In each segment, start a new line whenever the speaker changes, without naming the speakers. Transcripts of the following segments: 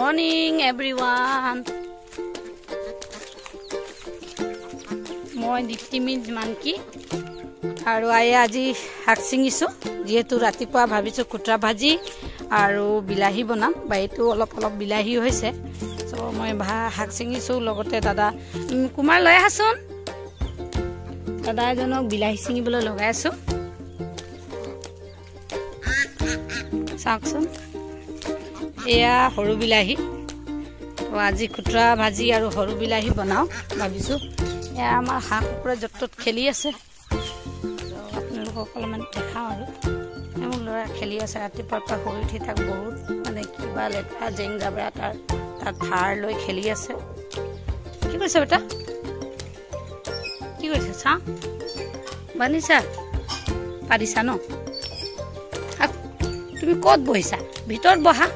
morning everyone. মই দীপ্তিমিত মানকি আৰু আজি শাক চিঙিছো যেহেতু ৰাতিপুৱা ভাবিছো কুটৰা ভাজি আৰু বিলাহী বনাম বাইটো অলপ বিলাহী হৈছে সো মই শাক চিঙিছো লগতে দাদা কুমাৰ লৈ আছোন দাদা এজনক বিলাহী চিঙিবলৈ লগাইছো চাওকচোন এয়া সৰু বিলাহী তো আজি কুটৰা ভাজি আৰু সৰু বিলাহী বনাও ভাবিছো এয়া আমাৰ হাঁহ কুকুৰা যতত খেলি আছে আপোনালোকক অলপমান দেখাওঁ আৰু এমন ল'ৰা খেলি আছে ৰাতিপুৱাৰ পৰা শুই উঠি তাক বহুত মানে কিবা লেতেৰা জেং জাবৰা তাৰ ধাৰ লৈ খেলি আছে কি কৰিছে বেটা কি কৰিছে চা বানিছা পাৰিছা ন তুমি ক'ত বহিছা ভিতৰত বহা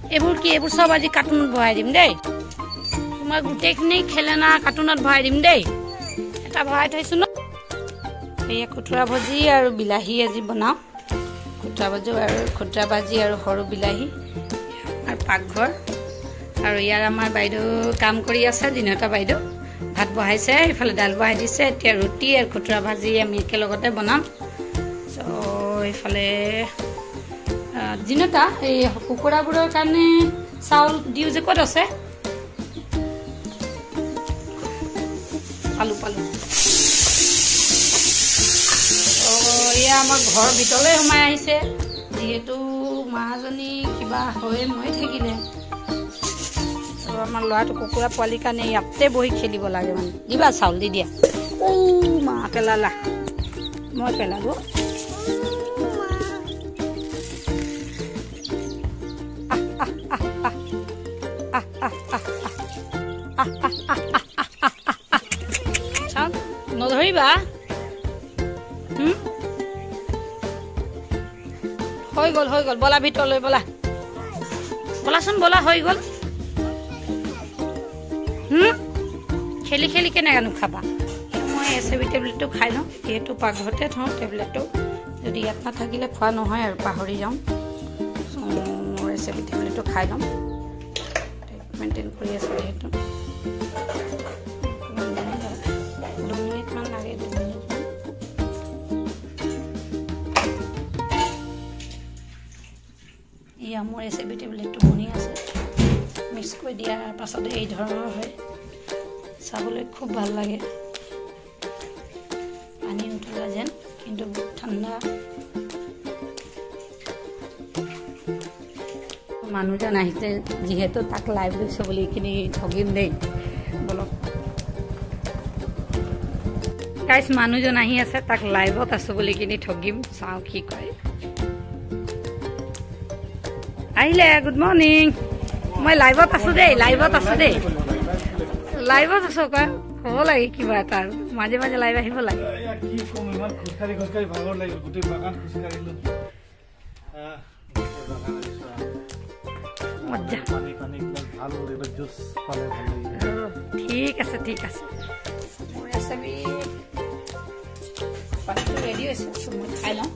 এইবোৰ কি এইবোৰ সব আজি কাৰ্টুনত বহাই দিম দেই তোমাৰ গোটেইখিনি খেলনা কাৰ্টুনত বহাই দিম দেই এটা বহাই থৈছো ন এই কুটৰা ভাজি আৰু বিলাহী আজি বনাও কুটৰা ভাজি আৰু সৰু বিলাহী আৰু পাকঘৰ আৰু ইয়াৰ আমাৰ বাইদেউ কাম কৰি আছে দিনটা বাইদেউ ভাত বহাইছে ইফালে দাল বহাই দিছে এতিয়া ৰুটি আৰু কুটৰা ভাজি আমি একেলগতে বনাম সো ইফালে দিনটা এই কুকুৰাবোৰৰ কাৰণে চাউল দিও যে ক'ত আছে পালু এয়া আমাৰ ঘৰৰ ভিতৰলৈ সোমাই আহিছে যিহেতু মাজনী কিবা হৈ মই থাকিলে আমাৰ ল'ৰাটো কুকুৰা পোৱালিৰ কাৰণে ইয়াতে বহি খেলিব লাগে মানে দিবা চাউল দি দিয়া মা পেলালা মই পেলালো নধৰিবা হৈ গ'ল বলা ভিতৰলৈ বলাচোন বলা হৈ গ'ল খেলি কেনেকৈ খাবা মই এচএবি টেবলেটটো খাই লওঁ যিহেতু পাকঘৰতে থওঁ টেবলেটটো যদি ইয়াত নাথাকিলে খোৱা নহয় আৰু পাহৰি যাওঁ মই এচএবি টেবলেটটো খাই ল'ম মেইনটেইন কৰি আছোঁ যিহেতু মোৰ এচএবি টেবলেটটো বনি আছে মিক্স কৰি দিয়াৰ পাছতে এই ধৰণৰ হয় চাবলৈ খুব ভাল লাগে পানী উতলা যেন কিন্তু ঠাণ্ডা মানুহজন আহিছে যিহেতু তাক লাইভ লৈছে বুলি এইখিনি ঠগিম দেই বলক গাইছ মানুহজন আহি আছে তাক লাইভত আছো বুলি কিনি ঠগিম চাওঁ কি কয় আহিলে গুড মৰ্নিং মই লাইভত আছো দেই লাইভত আছো কয় হ'ব লাগে কিবা এটা আৰু মাজে লাইভ আহিব লাগে ঠিক আছে মই আছে পানীটো ৰেডি হৈছে মই খাই লওঁ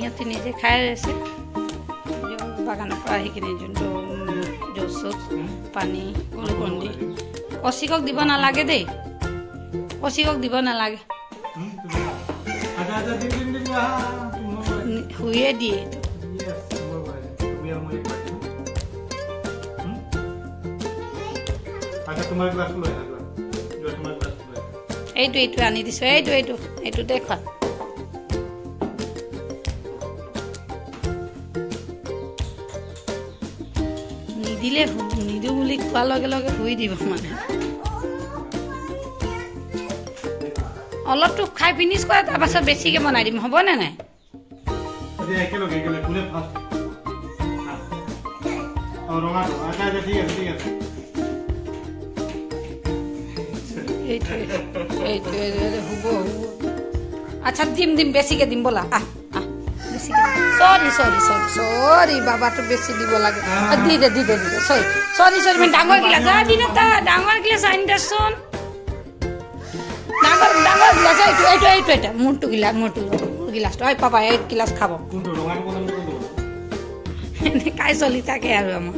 সিহঁতে নিজে খাই আছে বাগানৰ পৰা আহি কিনে যোনটো জুচ পানী গ্লুকন-ডি কচিকক দিব নালাগে দেই কচিকক দিব নালাগে শুয়ে দিয়ে এইটো আনি দিছো এইটো দেখা দিলে নিদিওঁ বুলি কোৱাৰ লগে শুই দিব মানে অলপটো খাই ফিনিছ কৰে তাৰপাছত বেছিকৈ বনাই দিম হ'বনে নাই হ'ব আচ্ছা দিম বেছিকৈ দিম ব'লা সরি বাবাটো বেশি দিব লাগে দিদে সরি ডাঙর গিলাস ডাঙর গিলাস আনি দেচোন ডাঙৰ ডাঙৰ গিলাচ এইটো এটা মোৰটো গিলাচটো এই পাপা এক গিলাচ খাব কাই চলি থাকে আৰু আমাৰ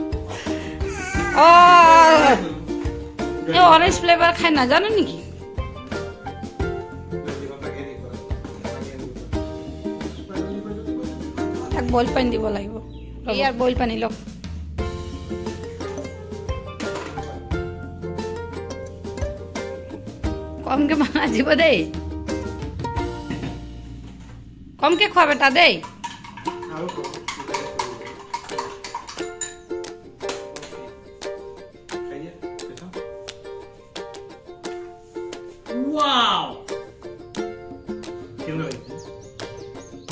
অৰেঞ্জ ফ্লেভাৰ খাই নাজানো নেকি তাক বইল পানী দিব লাগিব ইয়াৰ বইল পানী লওক কমকে বনাই দিব দেই কমকে খোৱা বেটা দেই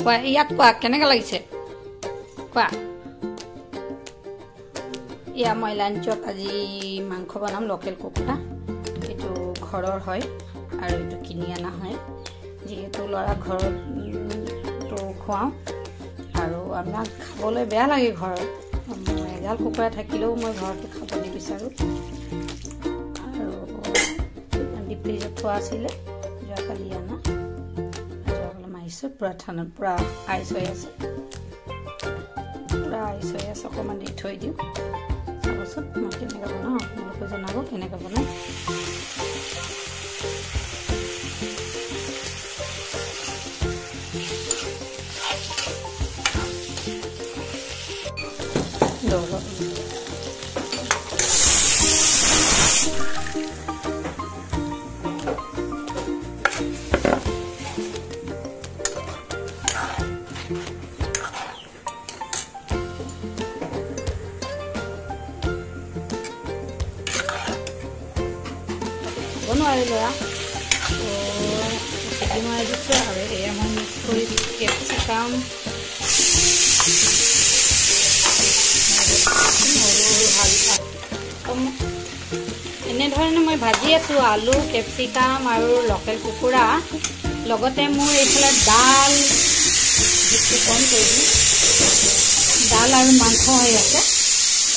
কোৱা ইয়াত কোৱা কেনেকৈ লাগিছে কোৱা এয়া মই লাঞ্চত আজি মাংস বনাম লোকেল কুকুৰা এইটো ঘৰৰ হয় আৰু এইটো কিনি অনা হয় যিহেতু ল'ৰা ঘৰত তো খুৱাওঁ আৰু আমাক খাবলৈ বেয়া লাগে ঘৰত এগাল কুকুৰা থাকিলেও মই ঘৰতে খাব নিবিচাৰোঁ আৰু ডিপ ফ্ৰিজত থোৱা আছিলে যোৱাকালি অনা যোৱাকালি মাৰিছোঁ পূৰা ঠাণ্ডা পূৰা আইচ হৈ আছে অকণমান দি থৈ দিওঁ চাবচোন মই কেনেকৈ বনাওঁ আপোনালোকে জনাব কেনেকৈ বনাওঁ নোৱাৰি ল'ৰা চিটি মাৰি দিছোঁ আৰু এয়া মই মিক্স কৰি কেপচিকাম এনেধৰণে মই ভাজি আছোঁ আলু কেপচিকাম আৰু লোকেল কুকুৰা লগতে মোৰ এইফালে ডাল যিটো কম কৰিলোঁ ডাল আৰু মাংস হৈ আছে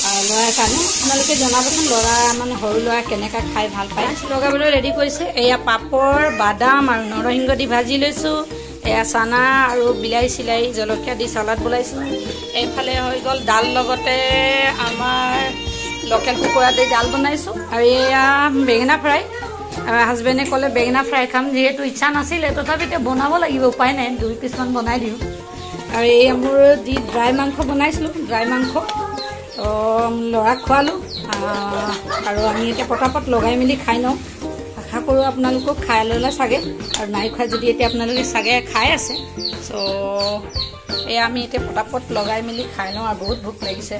ল'ৰাৰ কাৰণে আপোনালোকে জনাবচোন ল'ৰা মানে সৰু ল'ৰা কেনেকৈ খাই ভাল পায় লগাবলৈ ৰেডি কৰিছে এয়া পাপৰ বাদাম আৰু নৰসিংহ দি ভাজি লৈছোঁ এয়া চানা আৰু বিলাহী চিলাহী জলকীয়া দি চালাড বনাইছোঁ এইফালে হৈ গ'ল ডাল লগতে আমাৰ লোকেল কুকুৰা দি ডাল বনাইছোঁ আৰু এয়া বেঙেনা ফ্ৰাই হাজবেণ্ডে ক'লে বেঙেনা ফ্ৰাই খাম যিহেতু ইচ্ছা নাছিলে তথাপিতো বনাব লাগিব উপায় নাই 2 পিচমান বনাই দিওঁ আৰু এই মোৰ যি ড্ৰাই মাংস বনাইছিলোঁ ড্ৰাই মাংস ল'ৰাক খোৱালোঁ আৰু আমি এতিয়া পটাপট লগাই মেলি খাই লওঁ আশা কৰোঁ আপোনালোকক খাই ল'লে চাগে আৰু নাই খোৱা যদি এতিয়া আপোনালোকে চাগে খাই আছে চ' এয়া আমি এতিয়া পটাপট লগাই মেলি খাই লওঁ আৰু বহুত ভোক লাগিছে